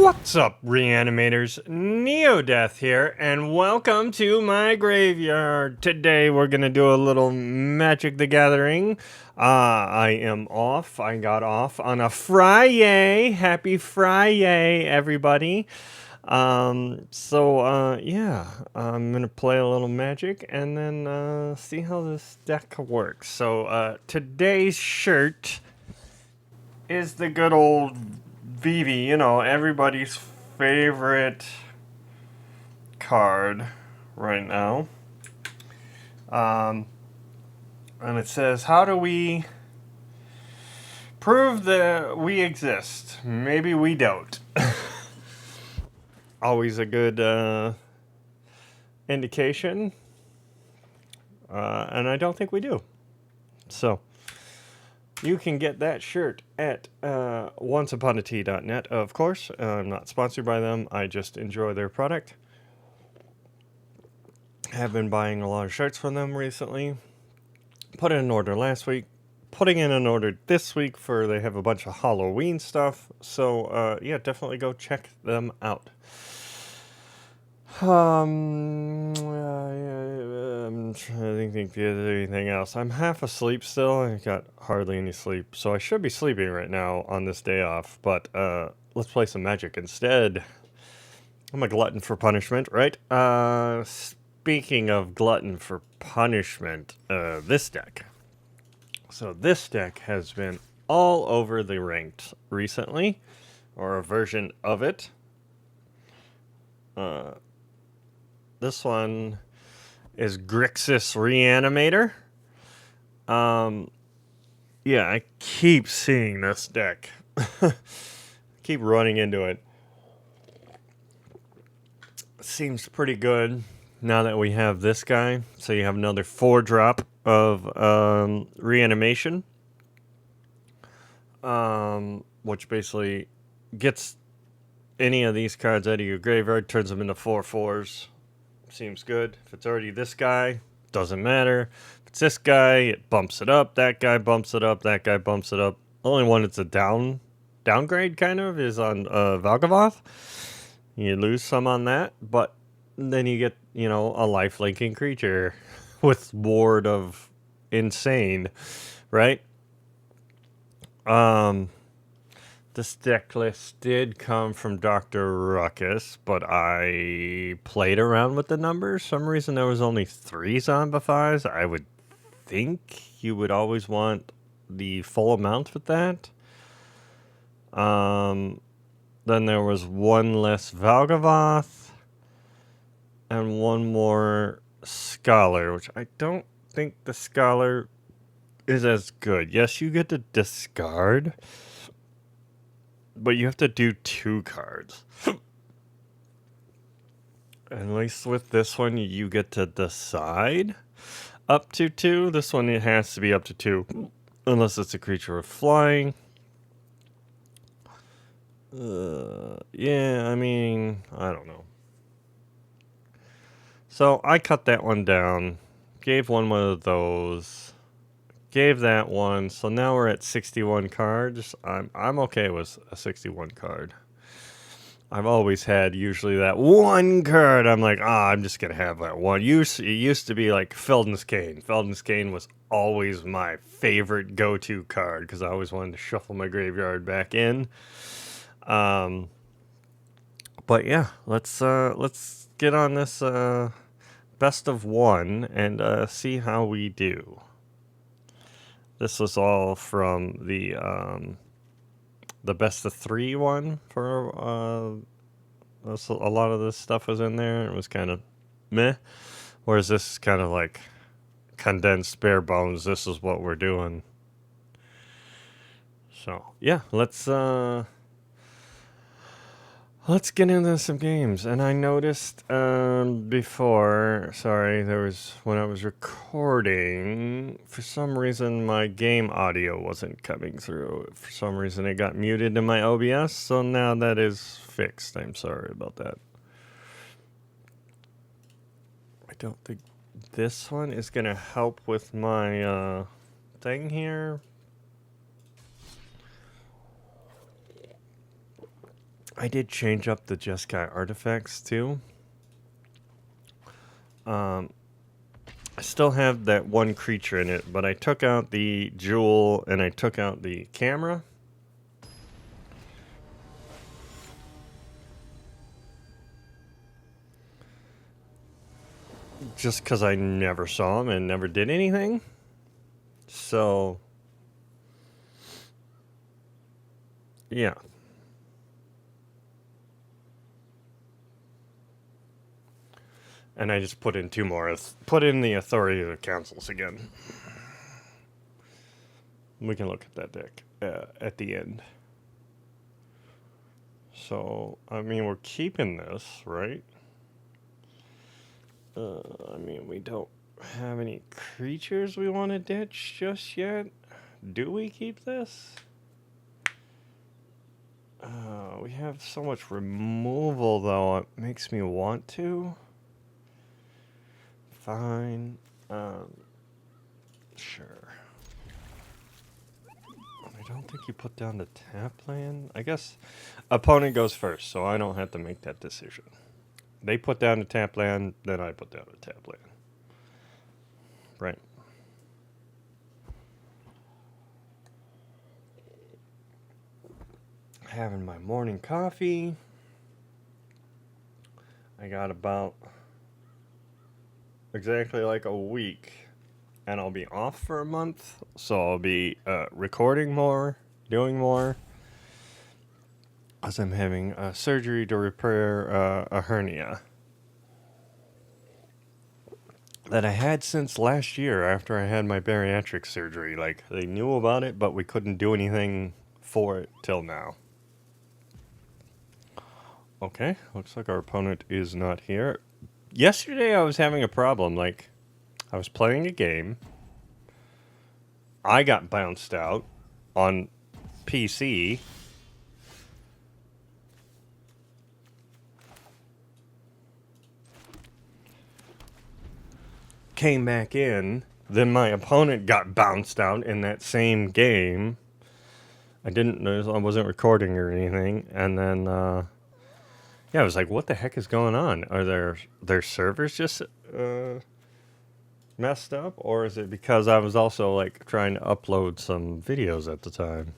What's up, Reanimators? neo-deth here, and welcome to my graveyard. Today we're gonna do a little Magic the Gathering. I am off. I got off on a Friday. Happy Friday, everybody. Yeah, I'm gonna play a little Magic and then see how this deck works. So today's shirt is the good old Vivi, you know, everybody's favorite card right now. And it says, how do we prove that we exist? Maybe we don't. Always a good indication. And I don't think we do. So you can get that shirt at onceuponatea.net, of course. I'm not sponsored by them. I just enjoy their product. Have been buying a lot of shirts from them recently. Put in an order last week. Putting in an order this week for they have a bunch of Halloween stuff. So, yeah, definitely go check them out. I'm trying to think of anything else. I'm half asleep still. I got hardly any sleep, so I should be sleeping right now on this day off. But let's play some Magic instead. I'm a glutton for punishment, right? Speaking of glutton for punishment, this deck. So this deck has been all over the ranks recently, or a version of it. This one is Grixis Reanimator. Yeah, I keep seeing this deck. Keep running into it. Seems pretty good now that we have this guy. So you have another 4-drop of Reanimation. Which basically gets any of these cards out of your graveyard, turns them into 4/4s. Seems good. If it's already this guy, doesn't matter. If it's this guy, it bumps it up. That guy bumps it up. That guy bumps it up. Only one it's a downgrade kind of is on Valgavoth. You lose some on that, but then you get, you know, a life-linking creature with Ward of Insane, right? This deck list did come from Dr. Ruckus, but I played around with the numbers. For some reason there was only 3 Zombifies. I would think you would always want the full amount with that. Then there was 1 less Valgavoth and 1 more Scholar, which I don't think the Scholar is as good. Yes, you get to discard, but you have to do 2 cards. At least with this one, you get to decide up to 2. This one, it has to be up to 2. Unless it's a creature with flying. Yeah, I mean, I don't know. So I cut that one down. Gave one of those. Gave that one, so now we're at 61 cards. I'm okay with a 61 card. I've always had usually that 1 card. I'm like, I'm just gonna have that one. It used to be like Felden's Cane. Felden's Cane was always my favorite go-to card because I always wanted to shuffle my graveyard back in. But yeah, let's get on this best of 1 and see how we do. This was all from the best of 3 one for a lot of this stuff was in there. It was kind of meh. Whereas this is kind of like condensed bare bones. This is what we're doing. So yeah, let's get into some games. And I noticed before, sorry, there was, when I was recording, for some reason my game audio wasn't coming through. For some reason it got muted in my OBS, so now that is fixed. I'm sorry about that. I don't think this one is going to help with my thing here. I did change up the Jeskai Artifacts too. I still have that one creature in it, but I took out the jewel and I took out the camera. Just because I never saw him and never did anything. So, yeah. And I just put in two more. Put in the Authority of the Councils again. We can look at that deck at the end. So, I mean, we're keeping this, right? I mean, we don't have any creatures we want to ditch just yet. Do we keep this? We have so much removal, though, it makes me want to. Fine. Sure. I don't think you put down the tap land. I guess opponent goes first, so I don't have to make that decision. They put down the tap land, then I put down the tap land. Right. Having my morning coffee. I got about exactly like a week, and I'll be off for a month, so I'll be recording more, doing more, as I'm having surgery to repair a hernia that I had since last year after I had my bariatric surgery. Like, they knew about it, but we couldn't do anything for it till now. Okay, looks like our opponent is not here. Yesterday I was having a problem. Like, I was playing a game. I got bounced out on PC. Came back in. Then my opponent got bounced out in that same game. I didn't notice I wasn't recording or anything. And then, yeah, I was like, what the heck is going on? Are their servers just messed up? Or is it because I was also, like, trying to upload some videos at the time?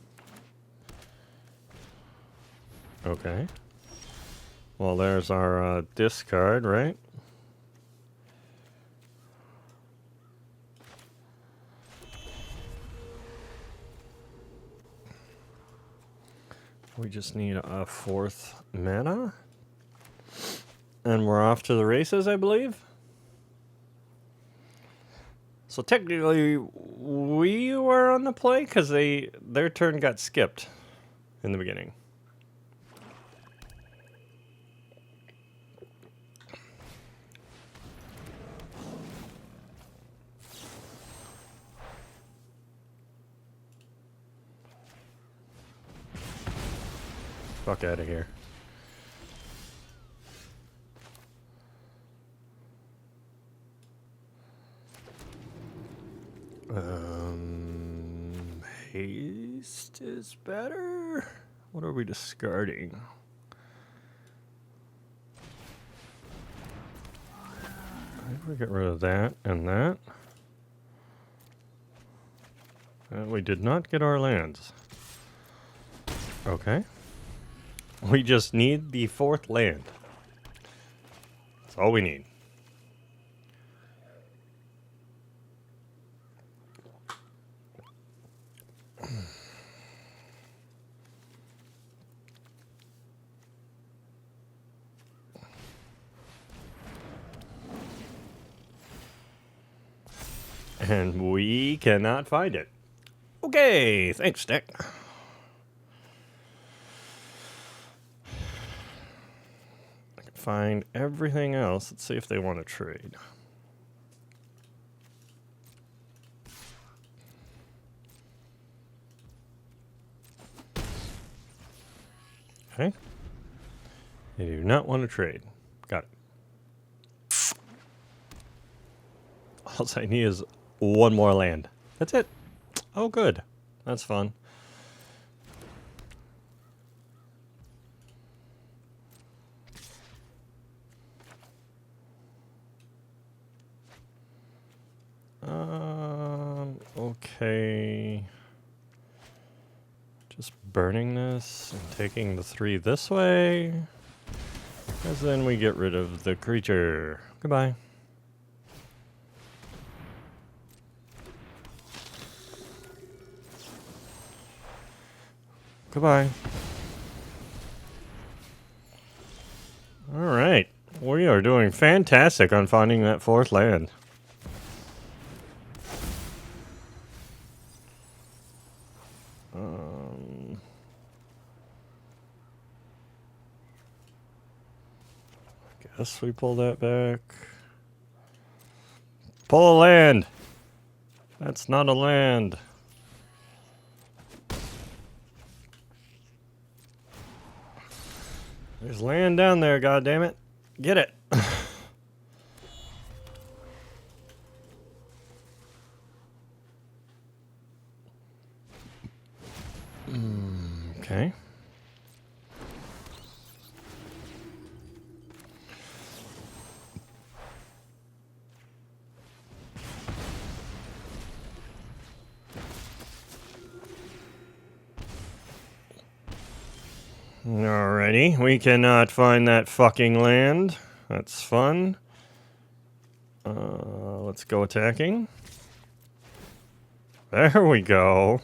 Okay. Well, there's our discard, right? We just need a 4th mana. And we're off to the races, I believe. So technically, we were on the play because their turn got skipped in the beginning. Fuck out of here. Haste is better. What are we discarding? I think we get rid of that and that. And we did not get our lands. Okay. We just need the 4th land. That's all we need. And we cannot find it. Okay, thanks, Nick. I can find everything else. Let's see if they want to trade. Okay. They do not want to trade. Got it. All I need is one more land. That's it. Oh, good. That's fun. Just burning this and taking the 3 this way. Because then we get rid of the creature. Goodbye. Goodbye. Alright. We are doing fantastic on finding that 4th land. Guess we pull that back. Pull a land! That's not a land. There's land down there, goddammit. Get it. Okay. Alrighty, we cannot find that fucking land. That's fun. Let's go attacking. There we go.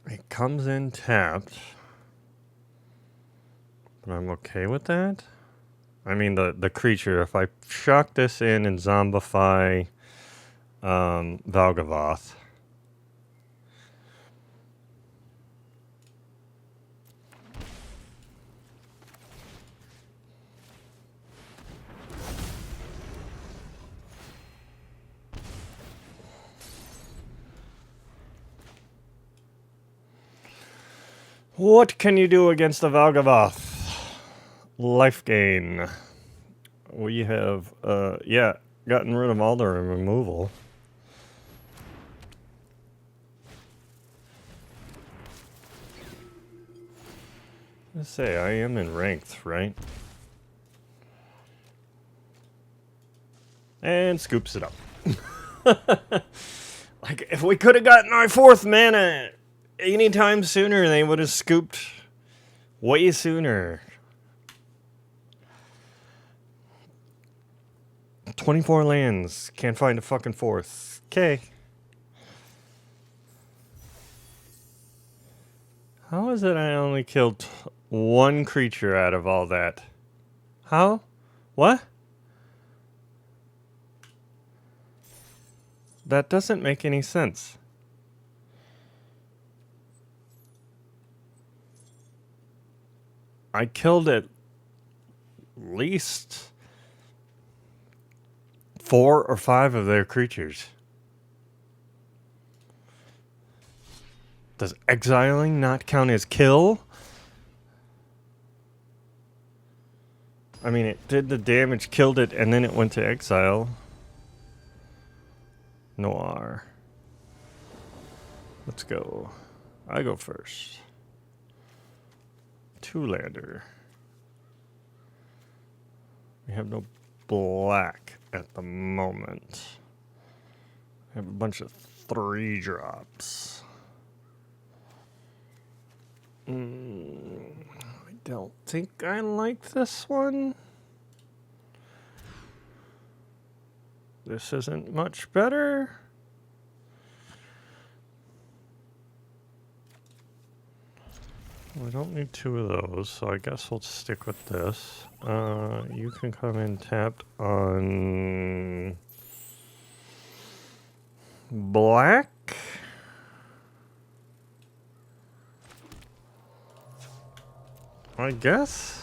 It comes in tapped. But I'm okay with that. I mean, the creature, if I shock this in and zombify Valgavoth. What can you do against the Valgavoth? Life gain. We have, yeah, gotten rid of all the removal. Let's say I am in ranked, right? And scoops it up. Like, if we could have gotten our 4th mana anytime sooner, they would have scooped way sooner. 24 lands. Can't find a fucking 4th. Okay. How is it I only killed 1 creature out of all that? How? What? That doesn't make any sense. I killed at least 4 or 5 of their creatures. Does exiling not count as kill? I mean, it did the damage, killed it, and then it went to exile. Noir. Let's go. I go first. 2-lander. We have no black at the moment. We have a bunch of 3-drops. I don't think I like this one. This isn't much better. We don't need 2 of those, so I guess we'll stick with this. You can come in tapped on black. I guess.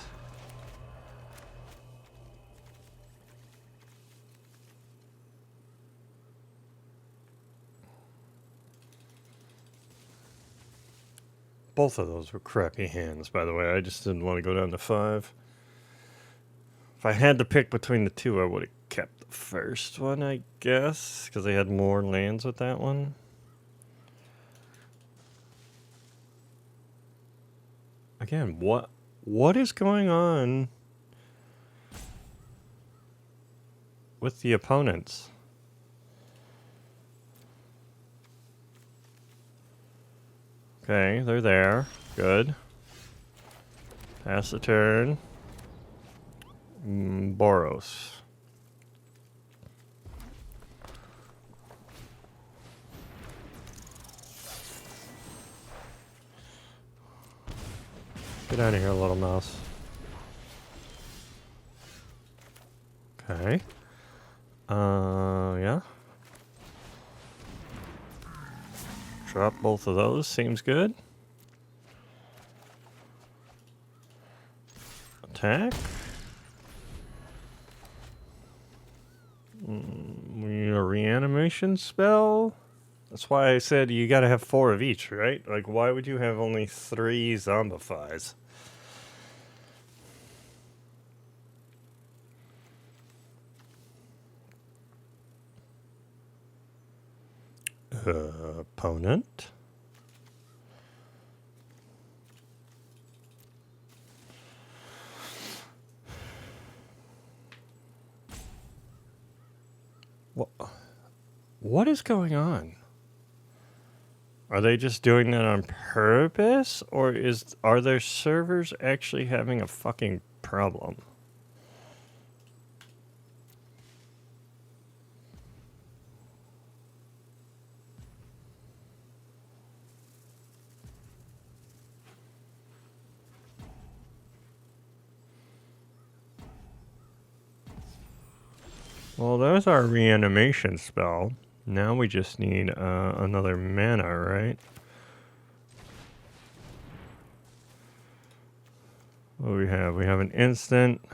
Both of those were crappy hands, by the way. I just didn't want to go down to 5. If I had to pick between the 2, I would have kept the first one, I guess, because they had more lands with that one. Again, what What is going on with the opponents? Okay, they're there. Good. Pass the turn. Boros. Get out of here, little mouse. Okay. Yeah. Drop both of those. Seems good. Attack. We need a reanimation spell. That's why I said you gotta have 4 of each, right? Like, why would you have only 3 zombifies? Opponent. What is going on? Are they just doing that on purpose, or are their servers actually having a fucking problem? Well, there's our reanimation spell. Now we just need another mana, right? What do we have? We have an instant.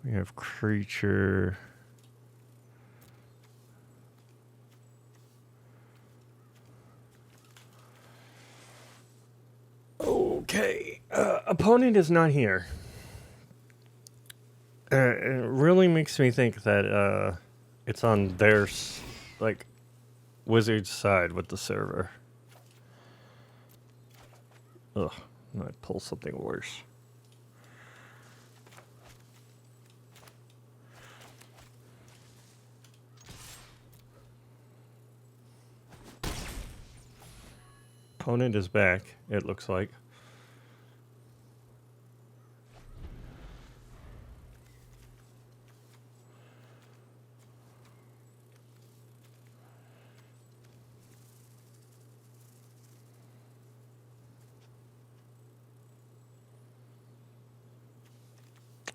We have creature. Okay. Opponent is not here. It really makes me think that it's on their like wizard's side with the server. Ugh, I might pull something worse. Opponent is back, it looks like.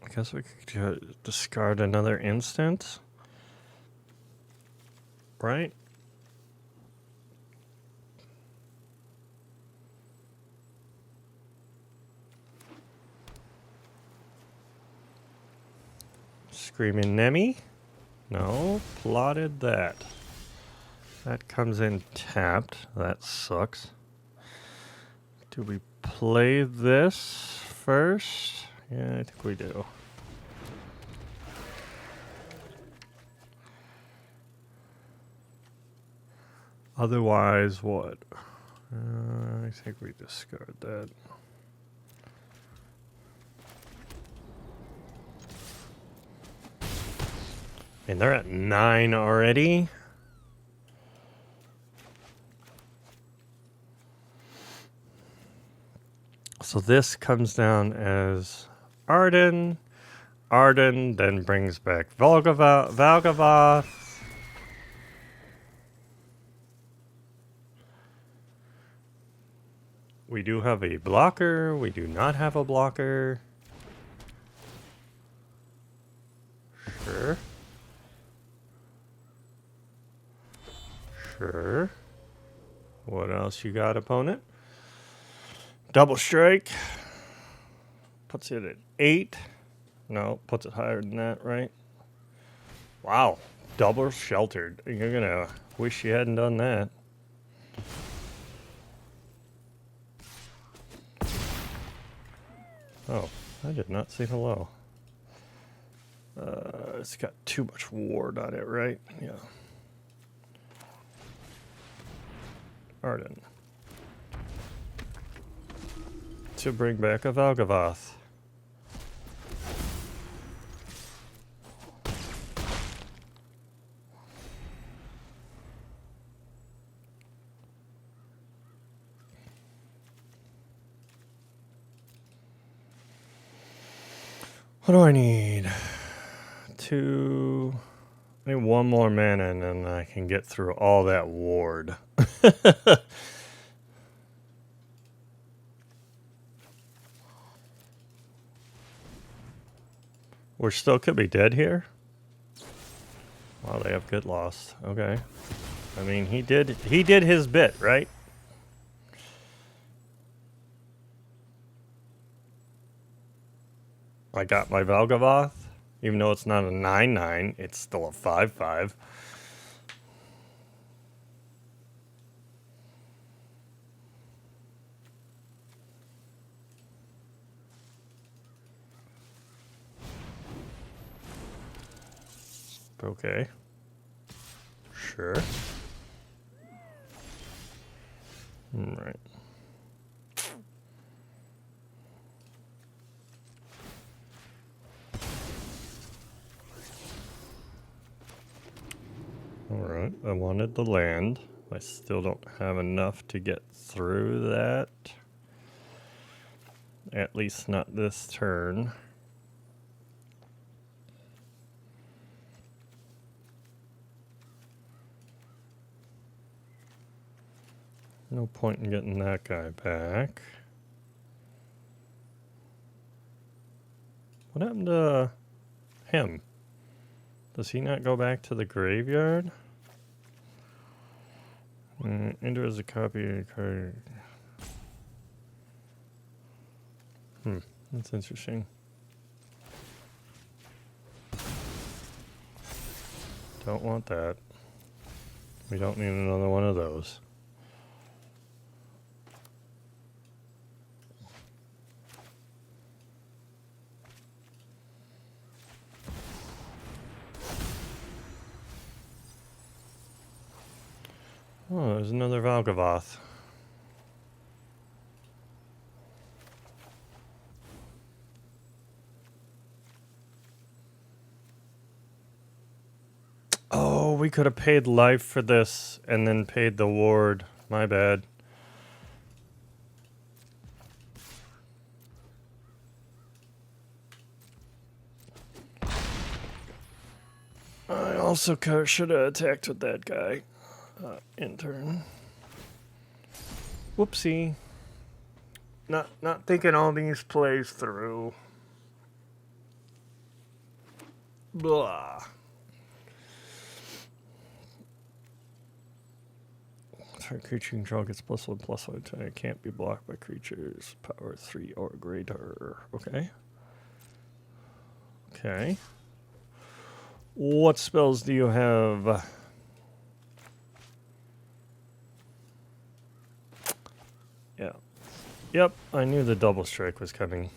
I guess we could discard another instant, right? Screaming Nemi? No, plotted that. That comes in tapped. That sucks. Do we play this first? Yeah, I think we do. Otherwise, what? I think we discard that. And they're at 9 already. So this comes down as Arden. Arden then brings back Valgavoth. We do have a blocker. We do not have a blocker. Sure. Sure. What else you got, opponent? Double strike. Puts it at 8. No, puts it higher than that, right? Wow. Double sheltered. You're gonna wish you hadn't done that. Oh, I did not see hello. It's got too much ward on it, right? Yeah. Arden. to bring back a Valgavoth. What do I need? I need one more mana and then I can get through all that ward. We're still could be dead here. Wow, they have good loss. Okay. I mean, he did his bit, right? I got my Valgavoth. Even though it's not a 9/9, it's still a 5/5. Okay. Sure. Right. Alright, I wanted the land. I still don't have enough to get through that. At least not this turn. No point in getting that guy back. What happened to him? Does he not go back to the graveyard? Enter as a copy of a card. That's interesting. Don't want that. We don't need another one of those. Oh, there's another Valgavoth. Oh, we could have paid life for this and then paid the ward. My bad. I also should have attacked with that guy. In turn. Whoopsie. Not thinking all these plays through. Blah. Target creature you control gets +1/+1 until it can't be blocked by creatures power 3 or greater. Okay. Okay. What spells do you have? Yeah. Yep, I knew the double strike was coming.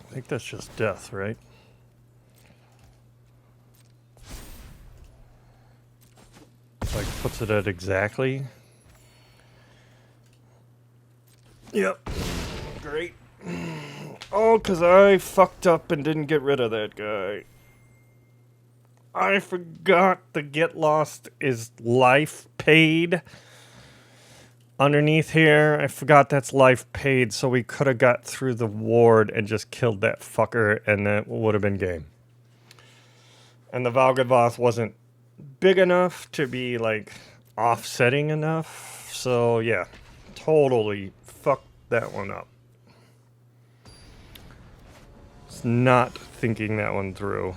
I think that's just death, right? Like, puts it at exactly. Yep. Great. Oh, because I fucked up and didn't get rid of that guy. I forgot the get lost is life paid. Underneath here, I forgot that's life paid, so we could have got through the ward and just killed that fucker, and that would have been game. And the Valgavoth wasn't big enough to be, like, offsetting enough, so yeah, totally fucked that one up. It's not thinking that one through.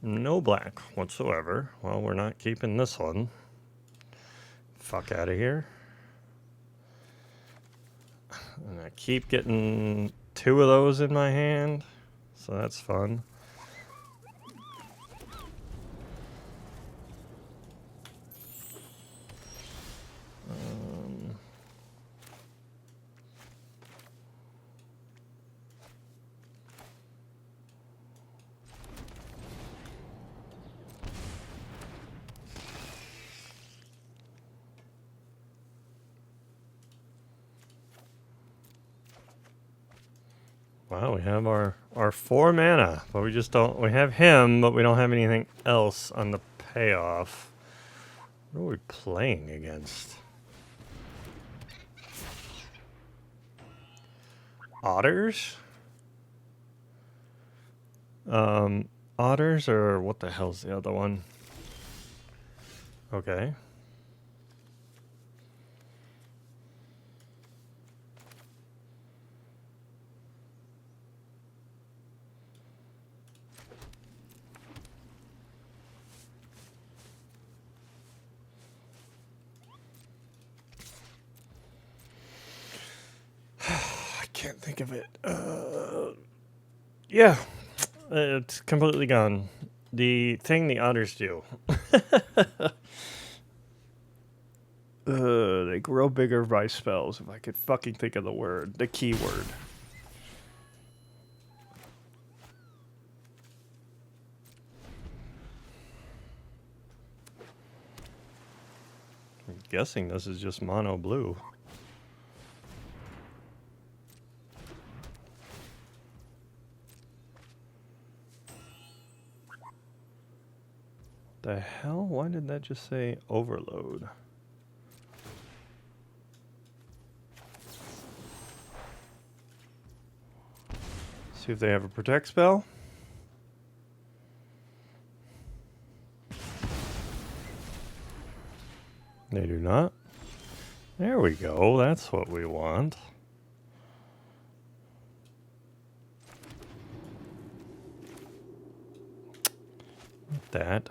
No black whatsoever. Well, we're not keeping this one. Fuck out of here. And I keep getting 2 of those in my hand, so that's fun. Wow, we have our 4 mana, but we just don't. We have him, but we don't have anything else on the payoff. What are we playing against? Otters? Otters, or what the hell's the other one? Okay. I can't think of it. Yeah, it's completely gone. The thing the otters do. They grow bigger by spells. If I could fucking think of the word, the key word. I'm guessing this is just mono blue. The hell? Why did that just say overload? See if they have a protect spell. They do not. There we go. That's what we want. That.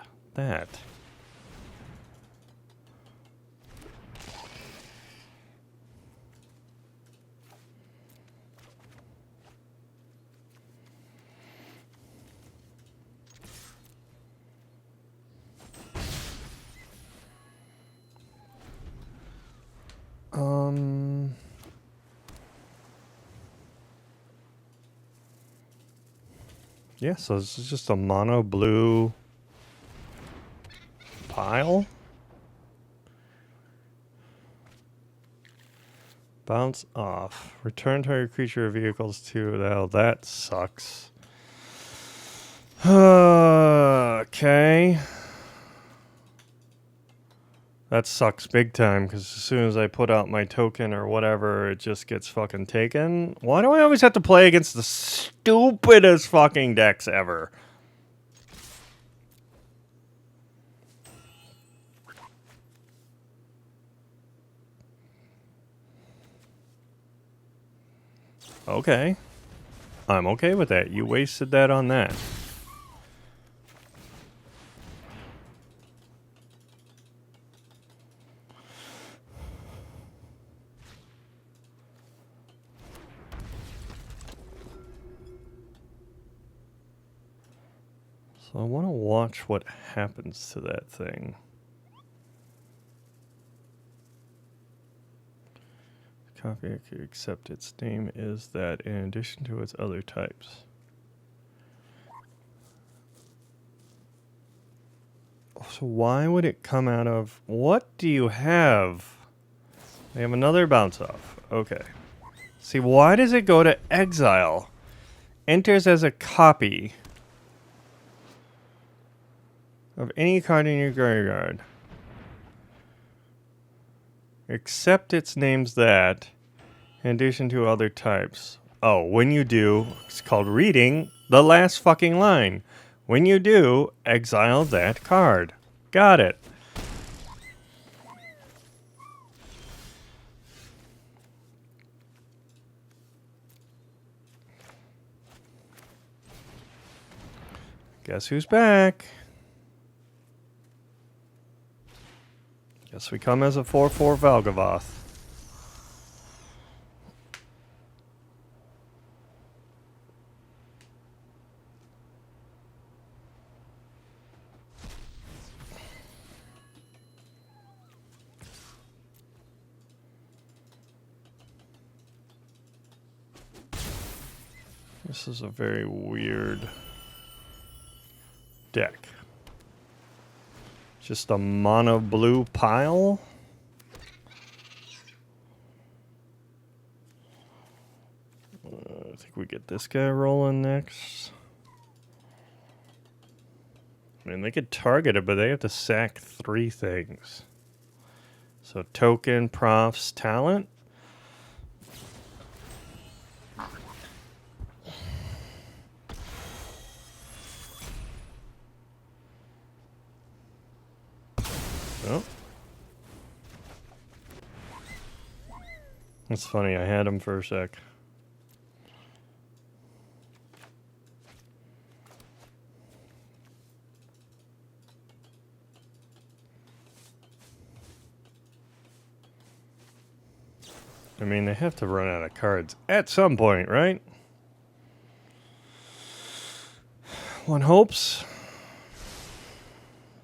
Yeah, so this is just a mono blue pile. Bounce off. Return target creature or vehicles to... Well, that sucks. Okay. That sucks big time, because as soon as I put out my token or whatever, it just gets fucking taken. Why do I always have to play against the stupidest fucking decks ever? Okay. I'm okay with that. You wasted that on that. So I want to watch what happens to that thing. Copy except its name is that in addition to its other types. So why would it come out of... What do you have? They have another bounce off. Okay. See, why does it go to exile? Enters as a copy of any card in your graveyard. Except its name's that, in addition to other types. Oh, when you do, it's called reading the last fucking line. When you do, exile that card. Got it. Guess who's back? Guess we come as a 4/4 Valgavoth. This is a very weird deck. Just a mono blue pile. I think we get this guy rolling next. I mean, they could target it, but they have to sack 3 things. So token, profs, talent. Oh. That's funny, I had him for a sec. I mean, they have to run out of cards at some point, right? One hopes.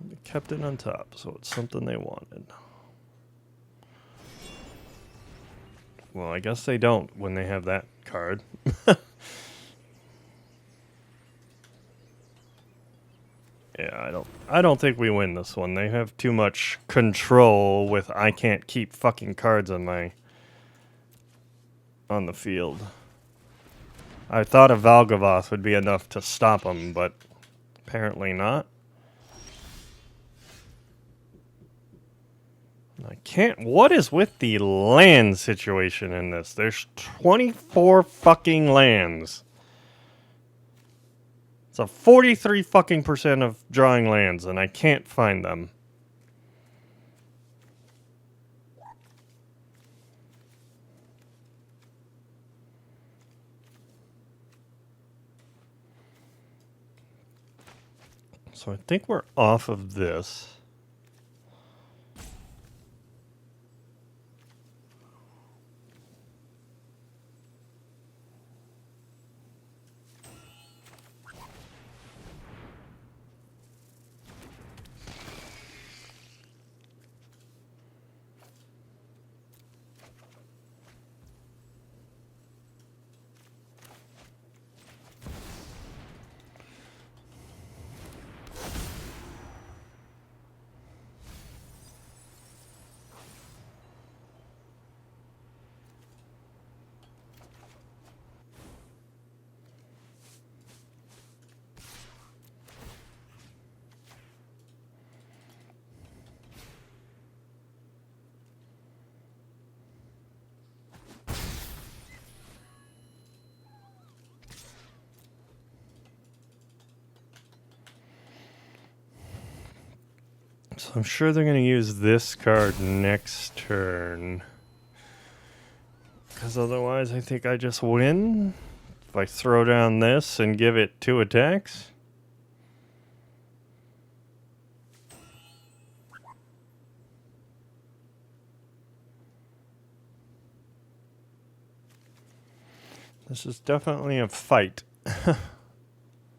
They kept it on top, so it's something they wanted. Well, I guess they don't when they have that card. Yeah, I don't think we win this one. They have too much control with I can't keep fucking cards on the field. I thought a Valgavoth would be enough to stop them, but apparently not. I can't. What is with the land situation in this? There's 24 fucking lands. It's a 43 fucking % of drawing lands, and I can't find them. So I think we're off of this. So I'm sure they're going to use this card next turn. Because otherwise I think I just win. If I throw down this and give it 2 attacks. This is definitely a fight.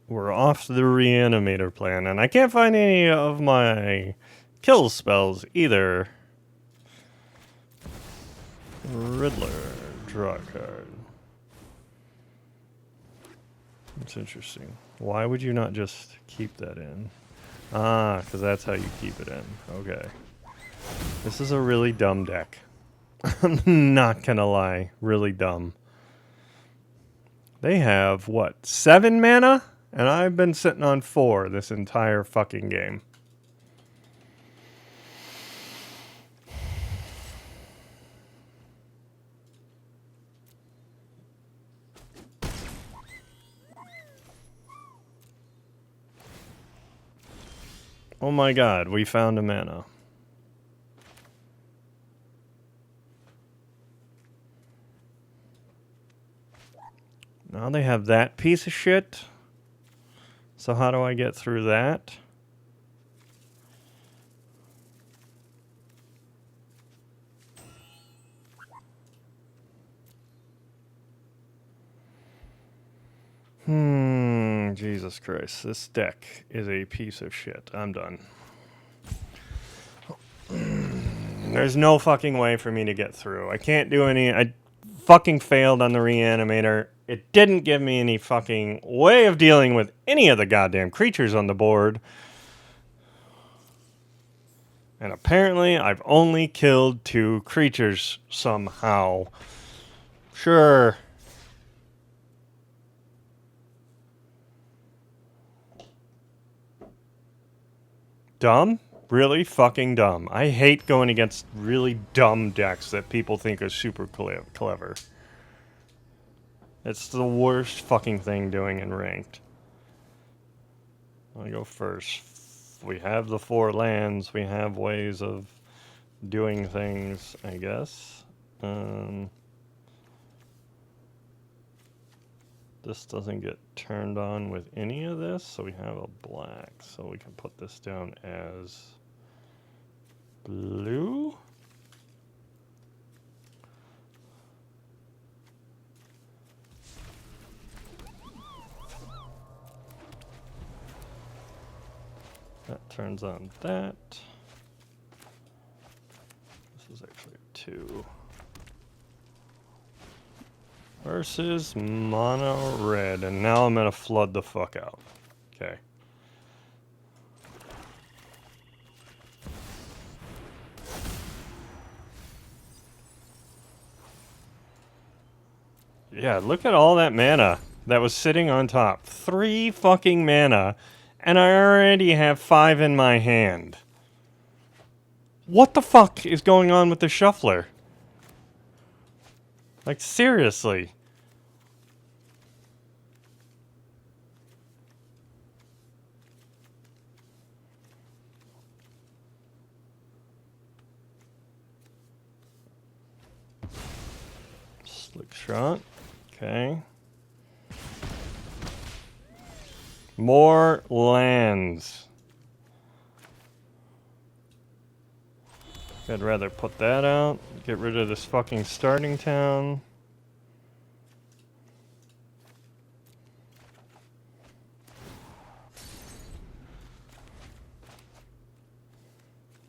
We're off the Reanimator plan, and I can't find any of my kill spells either. Riddler, draw a card. That's interesting. Why would you not just keep that in? Ah, because that's how you keep it in. Okay. This is a really dumb deck. I'm not gonna lie. Really dumb. They have, what, 7 mana? And I've been sitting on 4 this entire fucking game. Oh my god, we found a mana. Now they have that piece of shit. So how do I get through that? Jesus Christ. This deck is a piece of shit. I'm done. There's no fucking way for me to get through. I can't do any... I fucking failed on the Reanimator. It didn't give me any fucking way of dealing with any of the goddamn creatures on the board. And apparently I've only killed 2 creatures somehow. Sure. Dumb? Really fucking dumb. I hate going against really dumb decks that people think are super clever. It's the worst fucking thing doing in ranked. I'll go first. We have the 4 lands. We have ways of doing things, I guess. This doesn't get turned on with any of this, so we have a black. So we can put this down as blue. That turns on that. This is actually a 2. Versus mono red, and now I'm gonna flood the fuck out. Okay. Yeah, look at all that mana that was sitting on top. 3 fucking mana, and I already have 5 in my hand. What the fuck is going on with the shuffler? Like, seriously. Slick shot. Okay. More lands. I'd rather put that out. Get rid of this fucking starting town.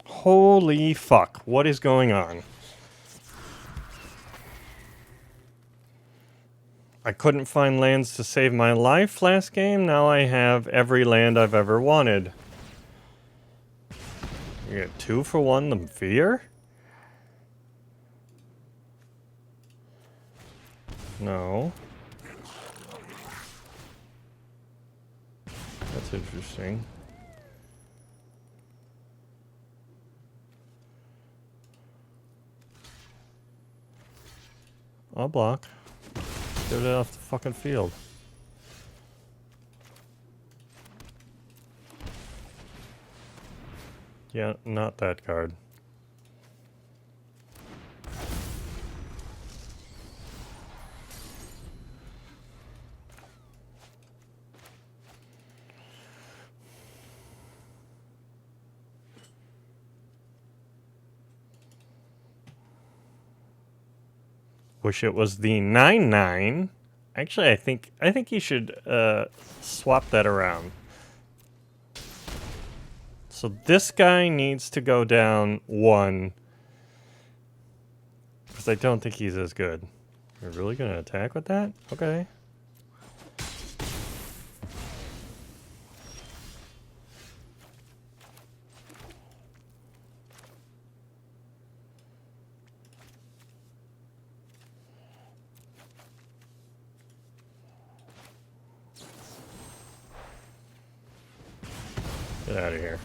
Holy fuck. What is going on? I couldn't find lands to save my life last game. Now I have every land I've ever wanted. You get 2 for 1, the fear? No. That's interesting. I'll block. Get it off the fucking field. Yeah, not that card. Wish it was the 9/9. Actually, I think you should swap that around. So this guy needs to go down 1. Because I don't think he's as good. We're really going to attack with that? Okay. Get out of here.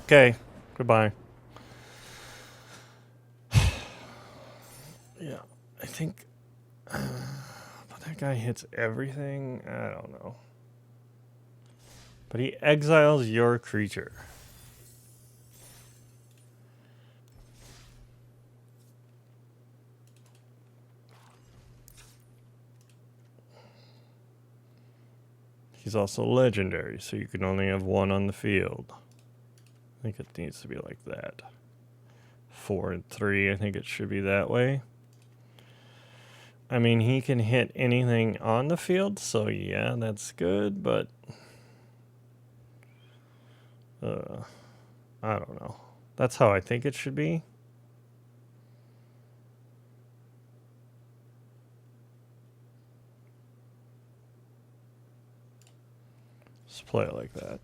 Okay, goodbye. Yeah, I think that guy hits everything. I don't know. But he exiles your creature. He's also legendary, so you can only have 1 on the field. I think it needs to be like that. 4 and 3, I think it should be that way. I mean, he can hit anything on the field, so yeah, that's good, but I don't know. That's how I think it should be. Let's play it like that.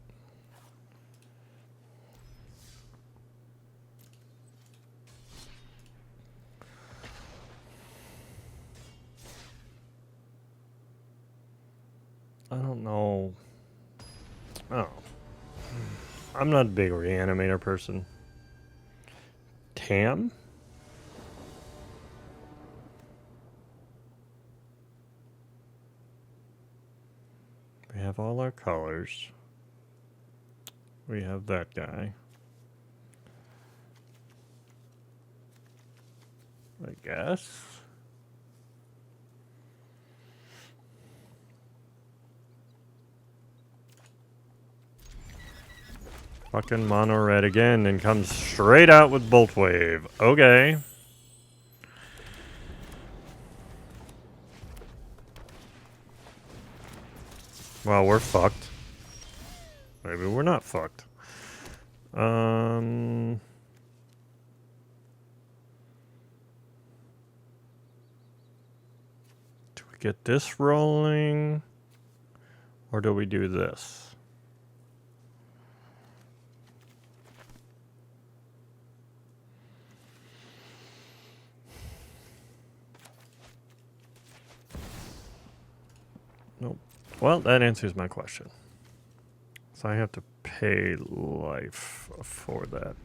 I don't know. Oh. I'm not a big Reanimator person. Tam? We have all our colors. We have that guy. I guess. Fucking mono red again and comes straight out with Bolt Wave. Okay. Well, we're fucked. Maybe we're not fucked. Do we get this rolling? Or do we do this? Nope. Well, that answers my question. So I have to pay life for that.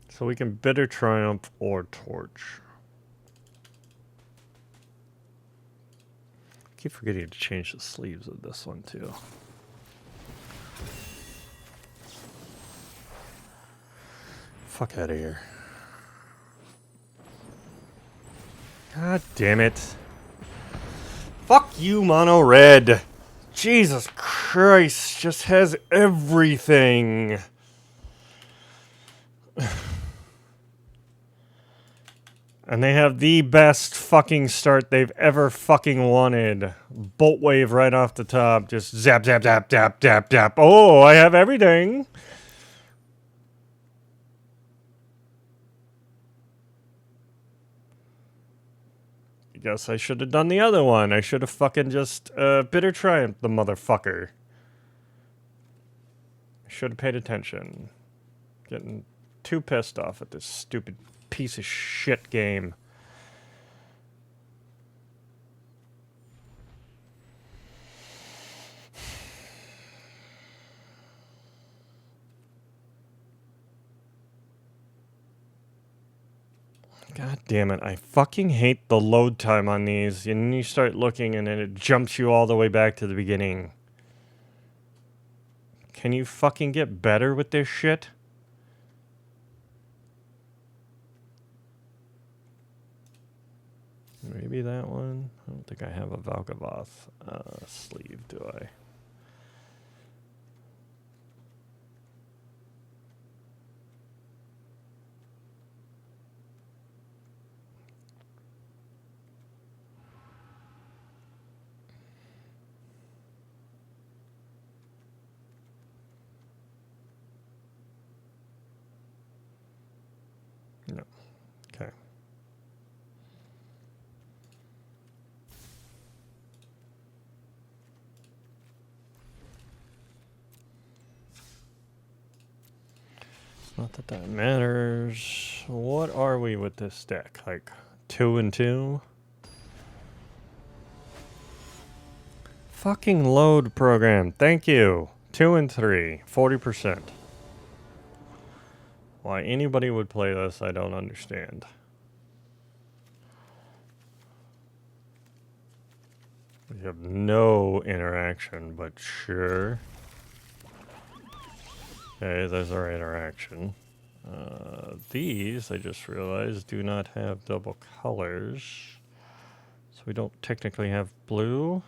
So we can Bitter Triumph or Torch. I keep forgetting to change the sleeves of this one too. Fuck out of here. God damn it. Fuck you, mono red. Jesus Christ, just has everything. And they have the best fucking start they've ever fucking wanted. Bolt Wave right off the top. Just zap, zap, zap, zap, zap, zap. Oh, I have everything. I guess I should have done the other one. I should have fucking just Bitter Triumph the motherfucker. I should have paid attention. Getting too pissed off at this stupid piece of shit game. God damn it, I fucking hate the load time on these. And you start looking and then it jumps you all the way back to the beginning. Can you fucking get better with this shit? Maybe that one? I don't think I have a Valgavoth sleeve, do I? No. Okay. Not that that matters. What are we with this deck? Like 2 and 2? Fucking load program. Thank you. 2 and 3. 40%. Why anybody would play this, I don't understand. We have no interaction, but sure. Okay, there's our interaction. These, I just realized, do not have double colors. So we don't technically have blue.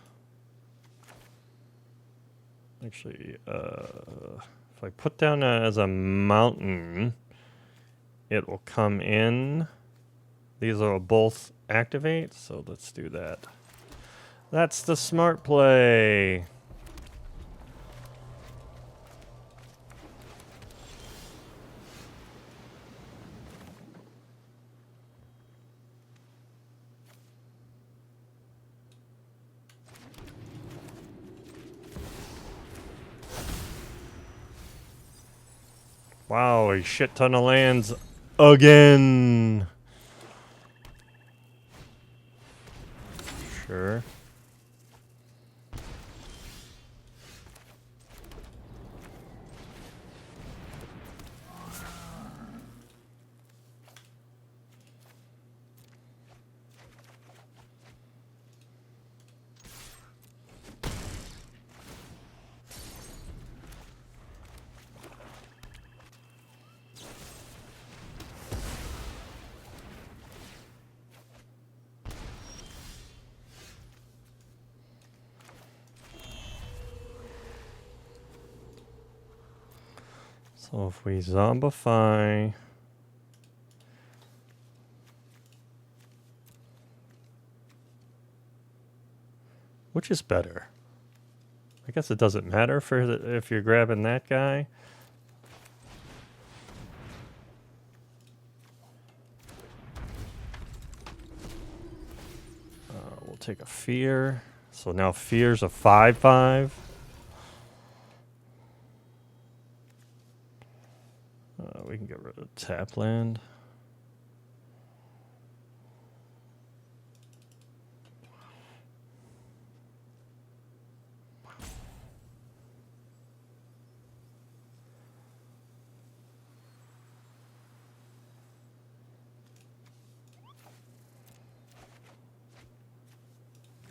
Actually, if I put down as a mountain, it will come in. These will both activate, so let's do that. That's the smart play. Wow, a shit ton of lands again. Sure. So if we zombify... Which is better? I guess it doesn't matter for if you're grabbing that guy. We'll take a fear. So now fear's a 5/5. We can get rid of tap land.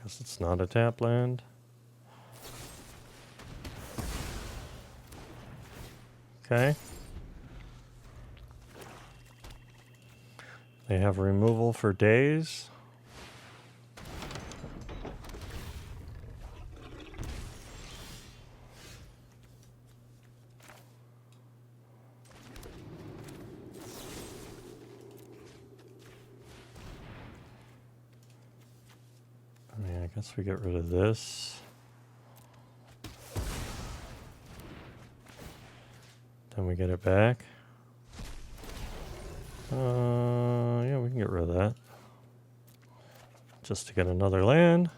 Guess it's not a tap land. Okay. They have removal for days. I mean, I guess we get rid of this. Then we get it back. Yeah, we can get rid of that. Just to get another land.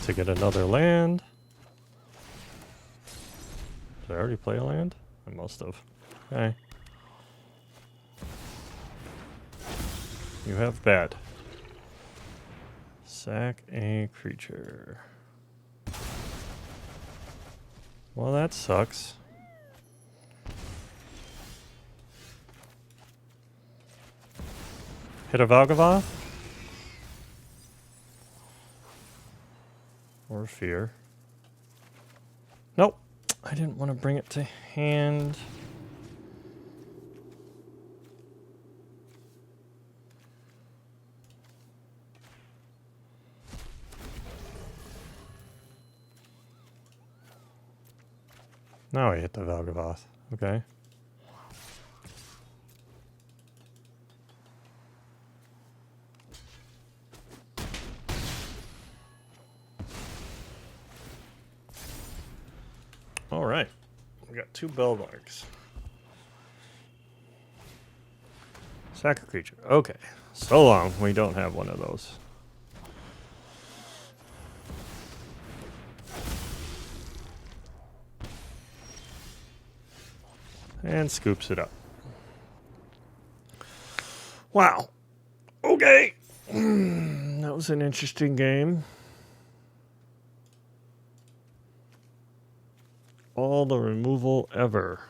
To get another land. Did I already play a land? I must have. Okay. You have bad. Sack a creature. Well, that sucks. Hit a Valgavoth? Or fear. Nope. I didn't want to bring it to hand. Now I hit the Valgavoth. Okay. All right. We got 2 bell marks. Sack a creature. Okay. So long we don't have one of those. And scoops it up. Wow. Okay. That was an interesting game. All the removal ever.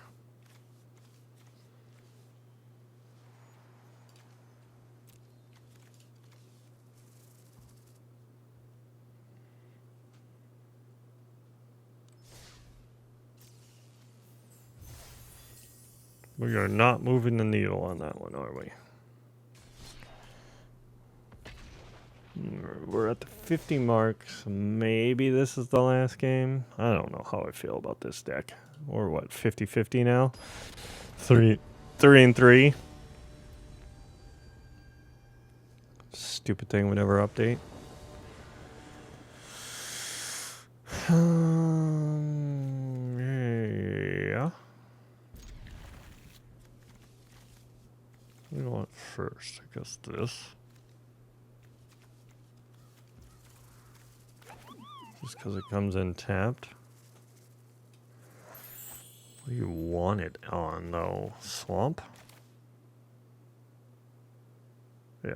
We are not moving the needle on that one, are we? We're at the 50 mark, so maybe this is the last game. I don't know how I feel about this deck. We're what, 50-50 now? 3-3. Stupid thing would never update. Yeah. We want first, I guess this. Just because it comes in tapped. What do you want it on, though? Swamp? Yeah.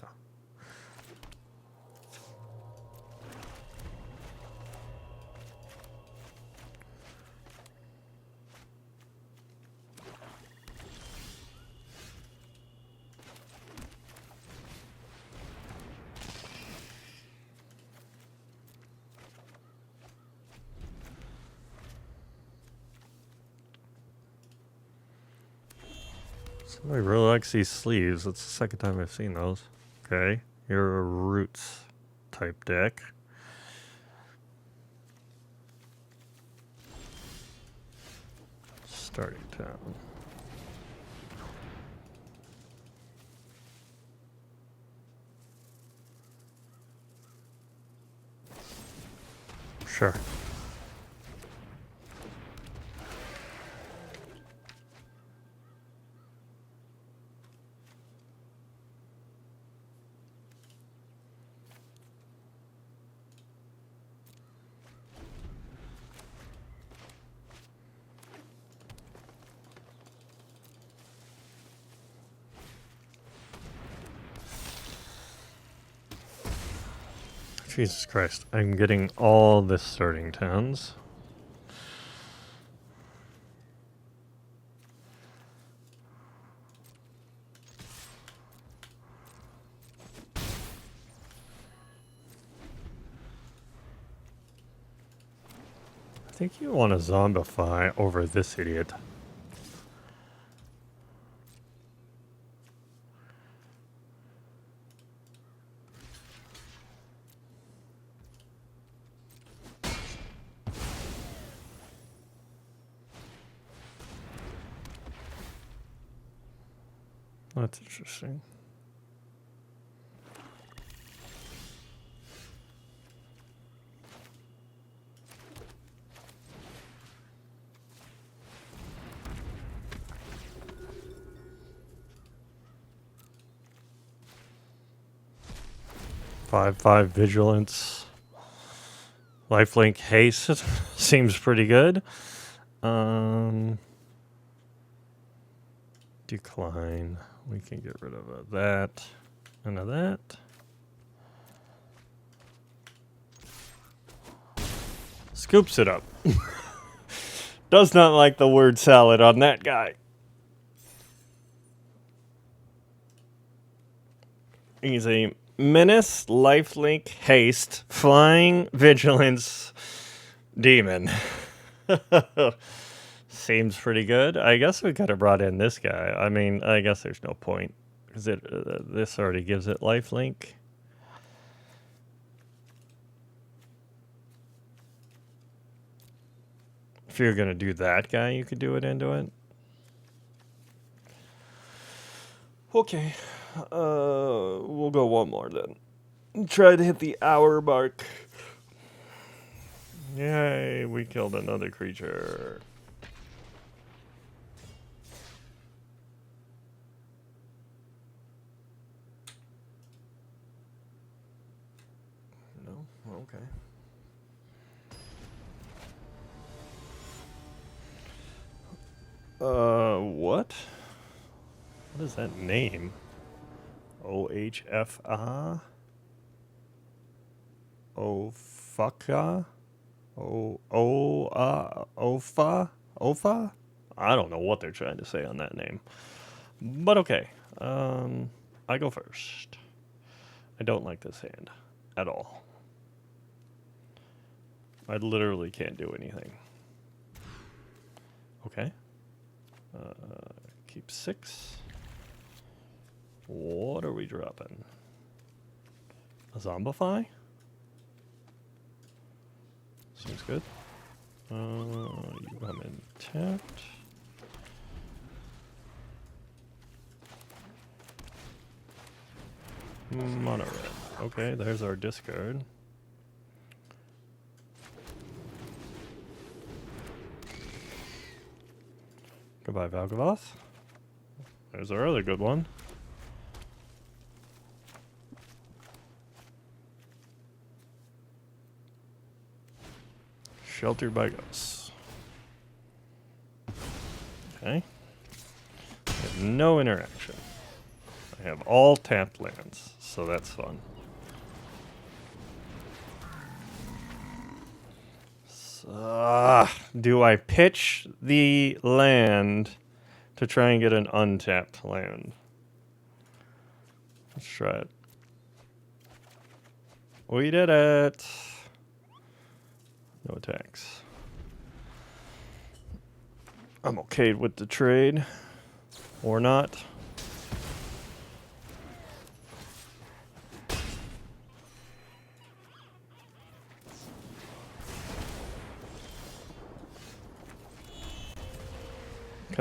Somebody really likes these sleeves. That's the second time I've seen those. Okay. You're a roots type deck. Starting town. Sure. Jesus Christ, I'm getting all the starting towns. I think you want to zombify over this idiot. That's interesting. Five vigilance. Lifelink haste seems pretty good. Decline. We can get rid of that and of that. Scoops it up. Does not like the word salad on that guy. He's a menace, lifelink, haste, flying, vigilance, demon. Seems pretty good. I guess we could have brought in this guy. I mean, I guess there's no point because this already gives it lifelink. If you're gonna do that guy, you could do it into it. Okay, we'll go one more then. Try to hit the hour mark. Yay, we killed another creature. No? Okay. What? What is that name? OHFAAAA? OHFAAAA? OHFAAAA? I don't know what they're trying to say on that name. But okay. I go first. I don't like this hand at all. I literally can't do anything. Okay. Keep 6. What are we dropping? A Zombify? Seems good. You come in tapped. Mono red. Okay, there's our discard. Goodbye, Valgavoth. There's our other good one. Sheltered by Ghosts. Okay. I have no interaction. I have all tapped lands, so that's fun. Do I pitch the land to try and get an untapped land? Let's try it. We did it. No attacks. I'm okay with the trade. Or not.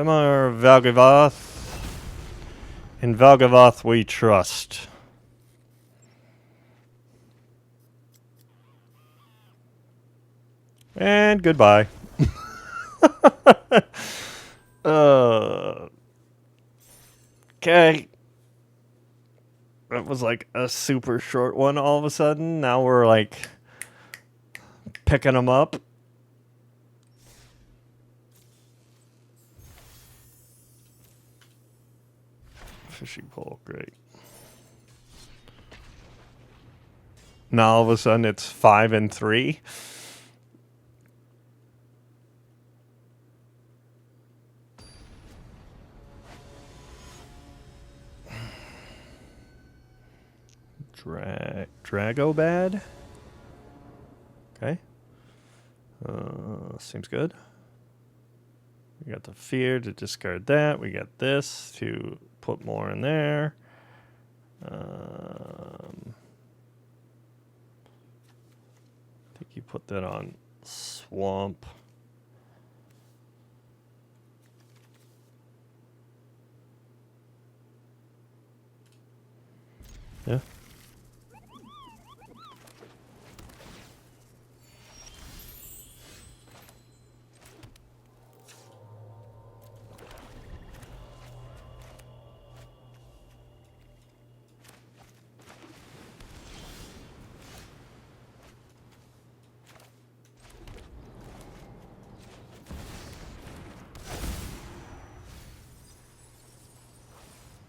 Come on, Valgavoth. In Valgavoth we trust. And goodbye. Okay. That was like a super short one all of a sudden. Now we're like picking them up. Fishing pole, great. Now all of a sudden it's 5 and 3. Dragobad. Okay. Seems good. We got the fear to discard that. We got this to put more in there. I think you put that on swamp. Yeah.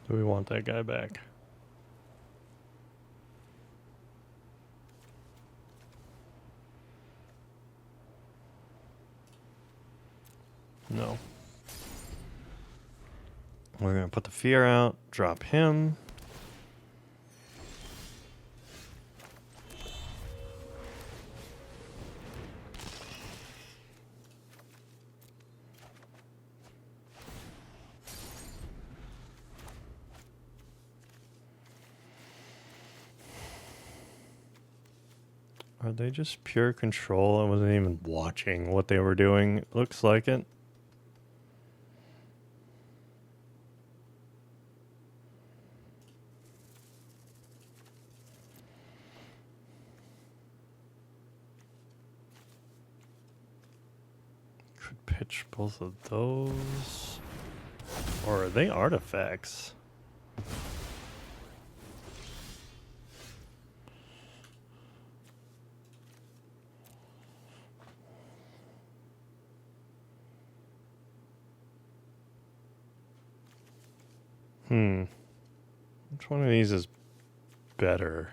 Do we want that guy back? No. We're going to put the fear out, drop him. Are they just pure control? I wasn't even watching what they were doing. It looks like it. Could pitch both of those. Or are they artifacts? Which one of these is better?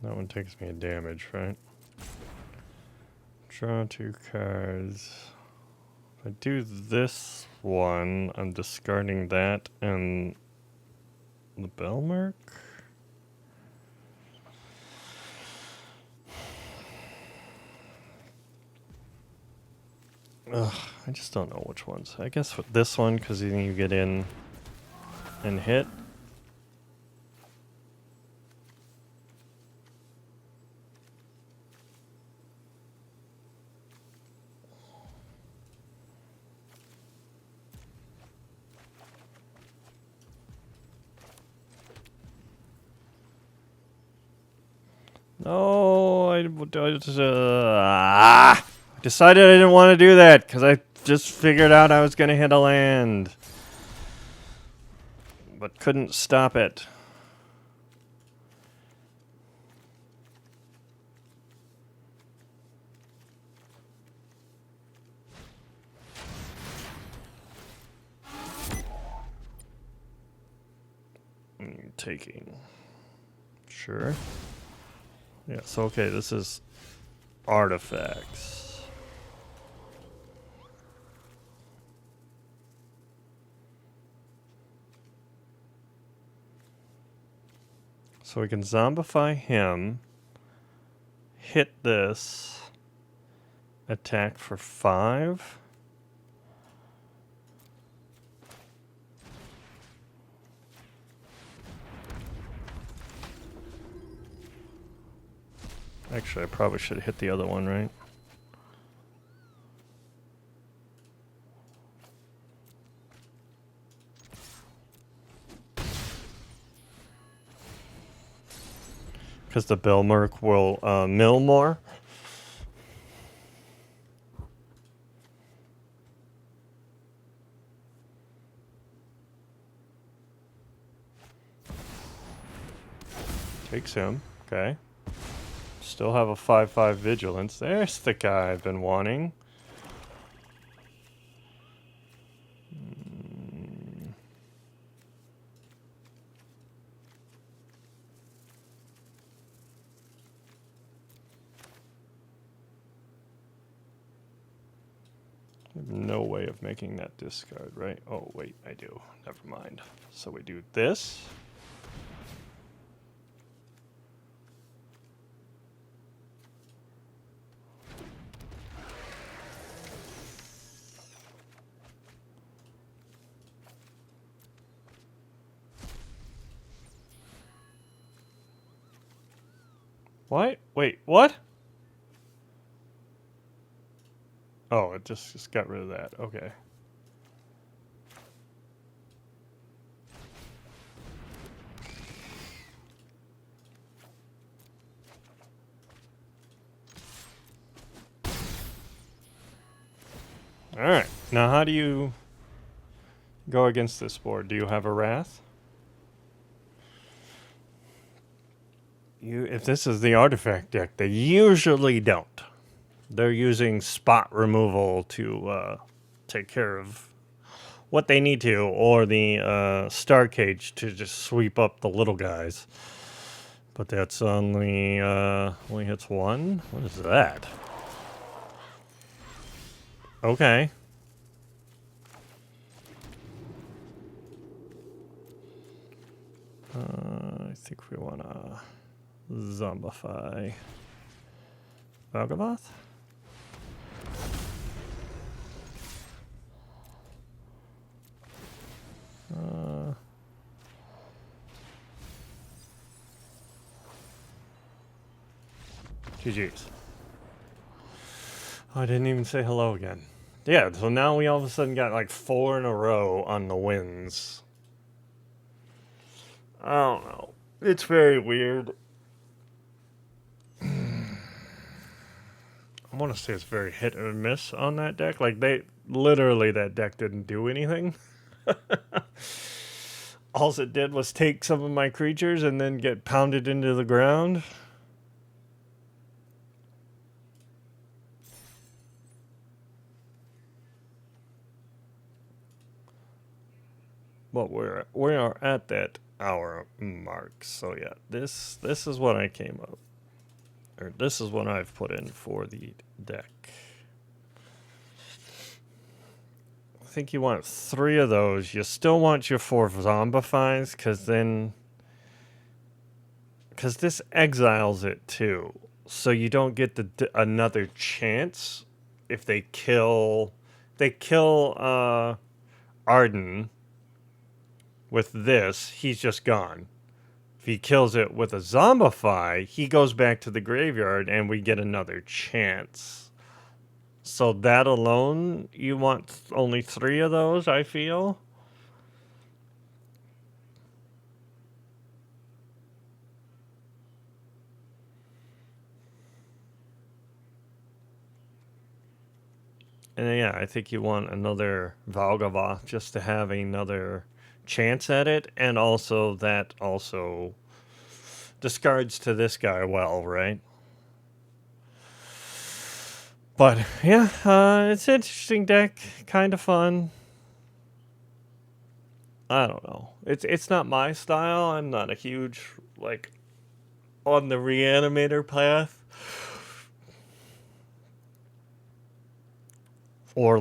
That one takes me a damage, right? Draw 2 cards. If I do this one, I'm discarding that and the Bellmark. Ugh, I just don't know which ones. I guess with this one, because then you get in and hit. No, I decided I didn't want to do that because I just figured out I was going to hit a land. But couldn't stop it. Taking. Sure. Yeah, so okay, this is artifacts. So we can zombify him, hit this, attack for 5. Actually, I probably should have hit the other one, right? Because the Bellmerk will mill more. Takes him. Okay. Still have a 5/5 vigilance. There's the guy I've been wanting. No way of making that discard, right? Oh, wait, I do. Never mind. So we do this. What? Wait, what? Oh, it just got rid of that. Okay. Alright, now how do you go against this board? Do you have a Wrath? If this is the artifact deck, they usually don't. They're using spot removal to take care of what they need to, or the Star Cage to just sweep up the little guys. But that's only hits one? What is that? Okay. I think we want to zombify Dragobad. GG's. Oh, I didn't even say hello again. Yeah, so now we all of a sudden got like 4 in a row on the wins. I don't know. It's very weird. I want to say it's very hit or miss on that deck. Like, literally, that deck didn't do anything. All it did was take some of my creatures and then get pounded into the ground. But we are at that hour mark. So yeah, this is what I came up, or this is what I've put in for the deck. I think you want 3 of those. You still want your 4 zombifies, because this exiles it too, so you don't get another chance if they kill Arden. With this, he's just gone. If he kills it with a zombify, he goes back to the graveyard and we get another chance. So that alone, you want only 3 of those, I feel. And yeah, I think you want another Valgavoth just to have another chance at it, and also that also discards to this guy well, right? But yeah, it's an interesting deck, kind of fun. I don't know. It's not my style. I'm not a huge on the Reanimator path, or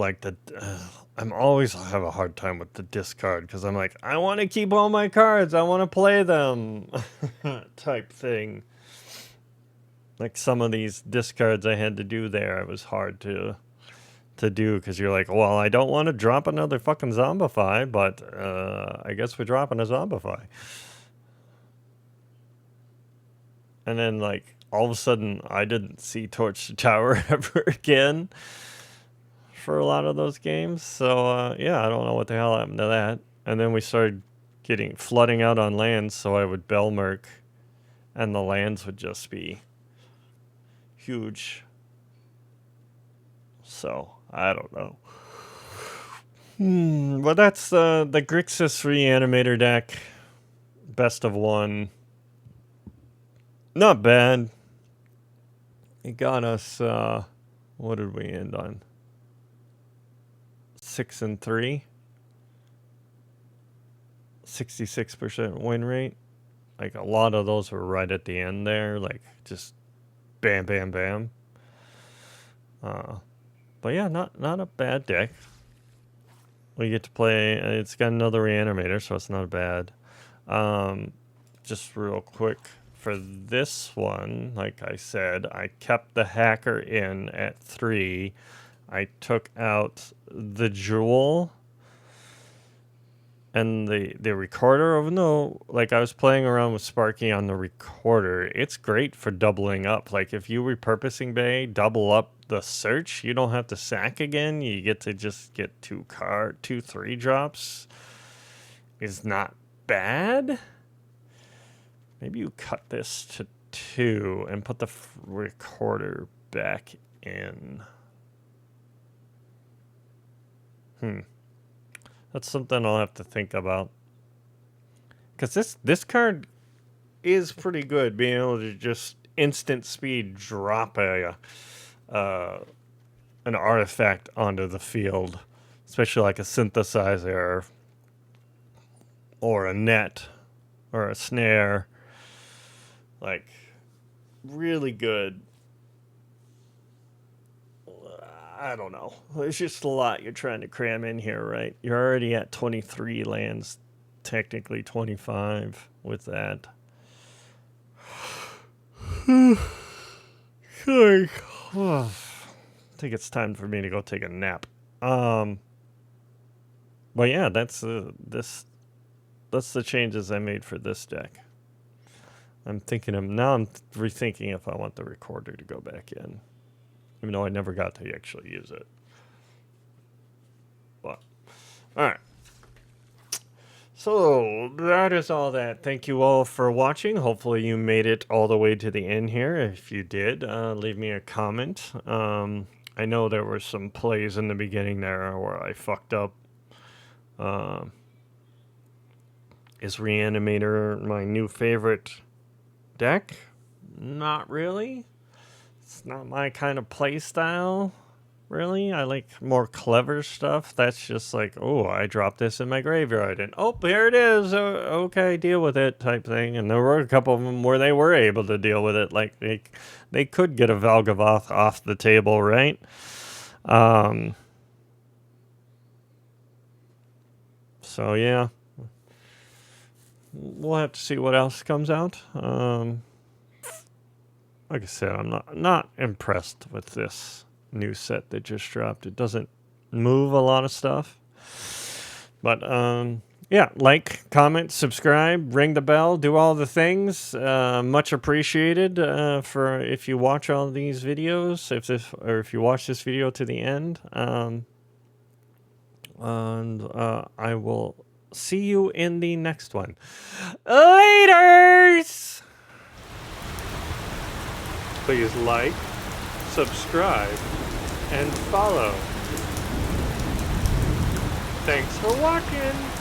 I'm always have a hard time with the discard because I'm like, I want to keep all my cards. I want to play them type thing. Like some of these discards I had to do there, it was hard to do because you're like, well, I don't want to drop another fucking zombify, but I guess we're dropping a zombify. And then, like, all of a sudden, I didn't see Torch the Tower ever again for a lot of those games. So, yeah, I don't know what the hell happened to that. And then we started getting flooding out on lands, so I would Belmerk, and the lands would just be huge. So, I don't know. Well, that's the Grixis Reanimator deck. Best of 1. Not bad. It got us, what did we end on? 6-3. 66% win rate. Like, a lot of those were right at the end there. Like, just bam, bam, bam. But yeah, not a bad deck. We get to play, it's got another Reanimator, so it's not bad. Just real quick. For this one, like I said, I kept the hacker in at 3. I took out the jewel and the recorder. Oh no, like I was playing around with Sparky on the recorder. It's great for doubling up. Like if you repurposing Bay, double up the search, you don't have to sack again. You get to just get 2/3 drops. Is not bad. Maybe you cut this to 2 and put the recorder back in. That's something I'll have to think about. Because this card is pretty good, being able to just instant speed drop an artifact onto the field. Especially like a synthesizer or a net or a snare. Like, really good. I don't know. There's just a lot you're trying to cram in here, right? You're already at 23 lands, technically 25 with that. Sorry. I think it's time for me to go take a nap. But yeah, that's the changes I made for this deck. I'm rethinking if I want the recorder to go back in, even though I never got to actually use it. But all right, so that is all that. Thank you all for watching. Hopefully you made it all the way to the end here. If you did, leave me a comment. I know there were some plays in the beginning there where I fucked up. Is Reanimator my new favorite deck? Not really. It's not my kind of play style, really. I like more clever stuff. That's just like, oh, I dropped this in my graveyard, and oh, here it is. Okay, deal with it, type thing. And there were a couple of them where they were able to deal with it. Like they could get a Valgavoth off the table, right? So yeah. We'll have to see what else comes out. Like I said, I'm not impressed with this new set that just dropped. It doesn't move a lot of stuff. But yeah, like, comment, subscribe, ring the bell, do all the things. Much appreciated for if you watch all of these videos, if you watch this video to the end. And I will see you in the next one. Laters! Please like, subscribe, and follow. Thanks for watching!